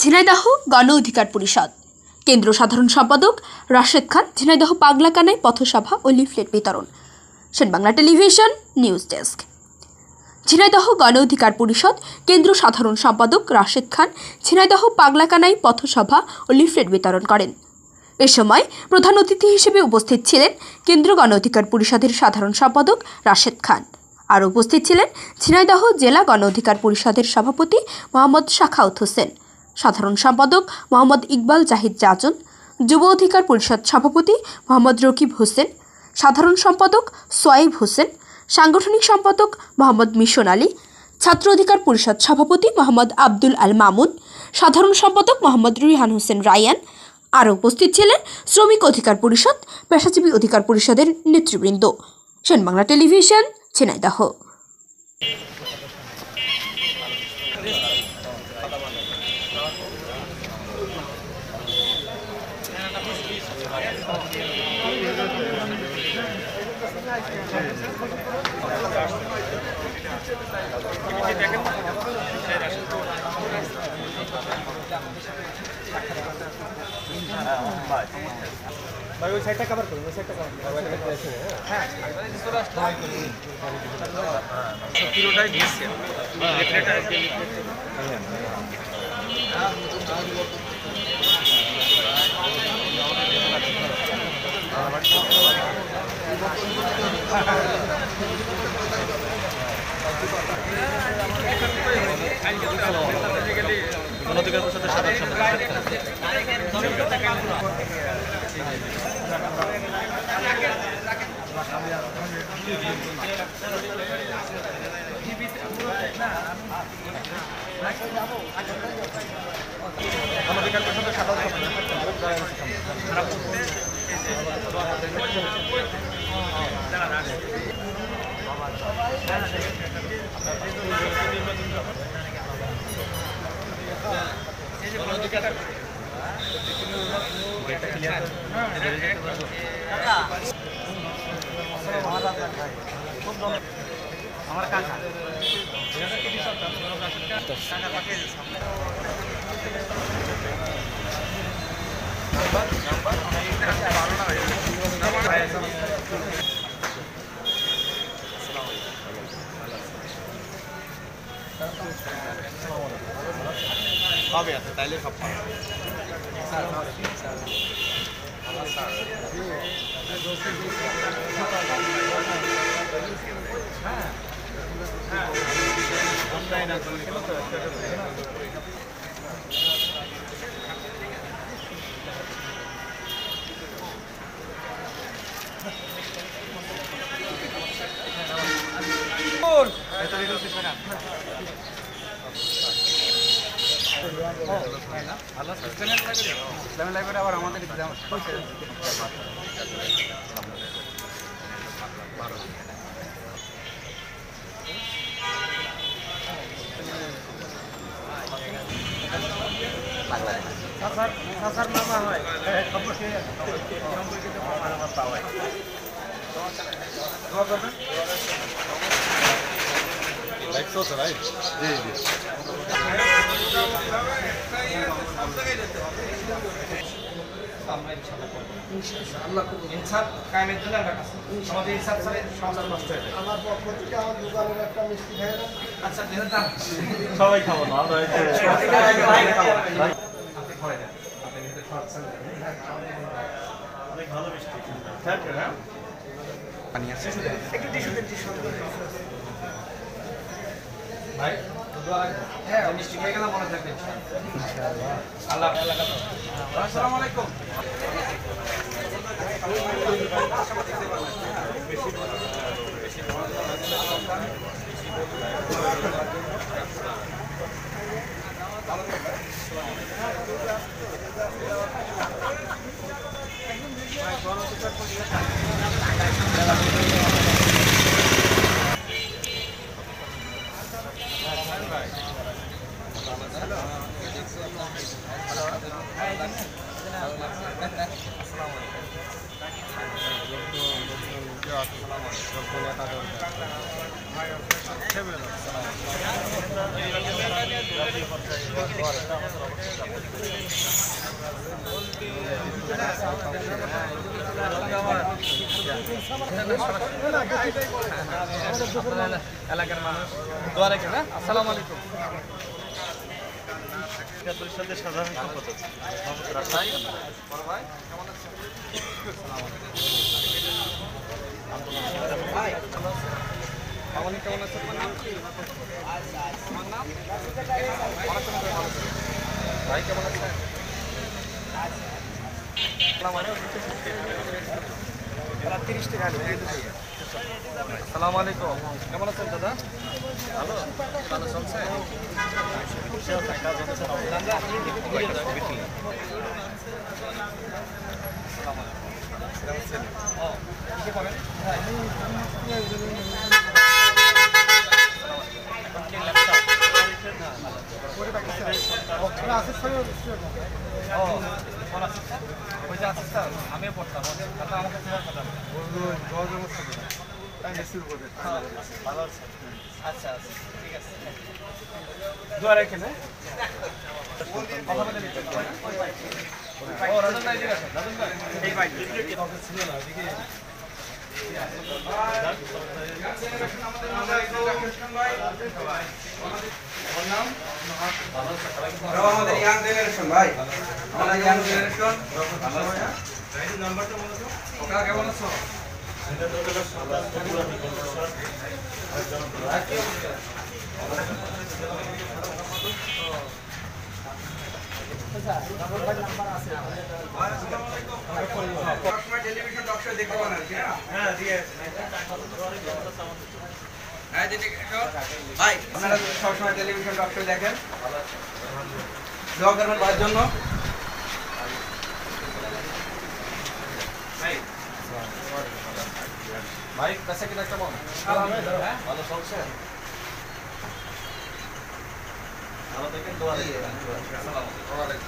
ঝিনাইদহ গণ অধিকার পরিষদ কেন্দ্র সাধারণ সম্পাদক রাশেদ খান ঝিনাইদহ পাগলাকানায় পথসভা ও লিফলেট বিতরণ। Bangla television news desk. Jhenaidah গণ অধিকার পরিষদ কেন্দ্র সাধারণ সম্পাদক রাশেদ খান ঝিনাইদহ পাগলাকানায় পথসভা ও লিফলেট বিতরণ করেন। এ সময় প্রধান অতিথি হিসেবে উপস্থিত ছিলেন কেন্দ্র গণ অধিকার পরিষদের সাধারণ সম্পাদক রাশেদ খান। আর উপস্থিত ছিলেন ঝিনাইদহ জেলা গণ অধিকার পরিষদের সভাপতি মোহাম্মদ শাখাউত হোসেন, সাধারণ সম্পাদক মোহাম্মদ ইকবাল জাহিদ জাজন, যুব অধিকার পরিষদ সভাপতি মোহাম্মদ রকিব হোসেন, সাধারণ সম্পাদক সোয়াইব হোসেন, সাংগঠনিক সম্পাদক মোহাম্মদ মিশন আলী, ছাত্র অধিকার পরিষদ সভাপতি মোহাম্মদ আব্দুল আল মামুন, সাধারণ সম্পাদক মোহাম্মদ রিহান হোসেন রায়ান। আরও উপস্থিত ছিলেন শ্রমিক অধিকার পরিষদ, পেশাজীবী অধিকার পরিষদের নেতৃবৃন্দ। বাংলা টেলিভিশন, ঝিনাইদহ। ভাই ওই সাইডটা কভার করুন, ওই সাইডটা কভার হ্যাঁ কিলোটাই দিয়েছে অধিকার পরিষদের সাধারণ সম্পাদক অধিকার পরিষদের সাধারণ আমার কাকা সবই আছে, তাইলে সব ভালো ইসলামী লাইব্রেরি আবার আমাদের মামা হয় পাওয়া জি জি সবাই খাবো না অনেক ভালো মিষ্টি ভাই হ্যাঁ মিষ্টি খেয়ে গেলাম, মনে থাকবে আল্লাহ। আসসালামু আলাইকুম। এলাকার মানুষ দোয়া রাখেন। আসসালামু আলাইকুম। পরিষদের সাধারণ সম্পাদক মোহাম্মদ রাসাই। বড় ভাই কেমন আছেন? আপনি কেমন আছেন? আপনার নাম কি? আমার নাম ভাই কেমন আছেন? আসসালামু আলাইকুম। কেমন আছেন দাদা? ভালো ভালো চলছে। আমিও পড়তাম আমাকে ভালো আছে। আচ্ছা আচ্ছা ঠিক আছে। দোয়া রাখেন। কথা বলে নিতে ও রাজন ভাই ঠিক আছে। রাজন ভাই এই ভাই ছিল না এদিকে আমাদের ইয়াং জেনারেশন ভাই, আমাদের ইয়াং জেনারেশন নাম্বারটা বলো তো। ওকা কেমন আছো? টেলিভিশন টক শো দেখতে পান কি না? হ্যাঁ দিয়ে ভাই আপনারা সবসময় টেলিভিশন টক শো দেখেন, দোয়া করবেন ভাইয়ের জন্য। ভাই কাছে কিনা কেমন? ভালো চলছে। ভালো দেখেন দোয়া রাখেন।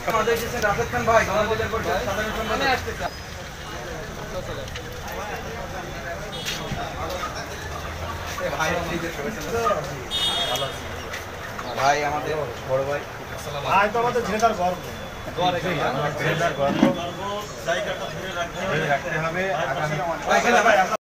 আমাদের এসেছেন রাশেদ খান ভাই, বাংলাদেশের সাধারণ সম্পাদক। ভাই আমাদের বড় ভাই, ভাই তো আমাদের ঝিনেদার গর্ব। দোয়া রাখেন। ঝিনেদার গর্ব জায়গাটা ধরে রাখতে হবে আগামী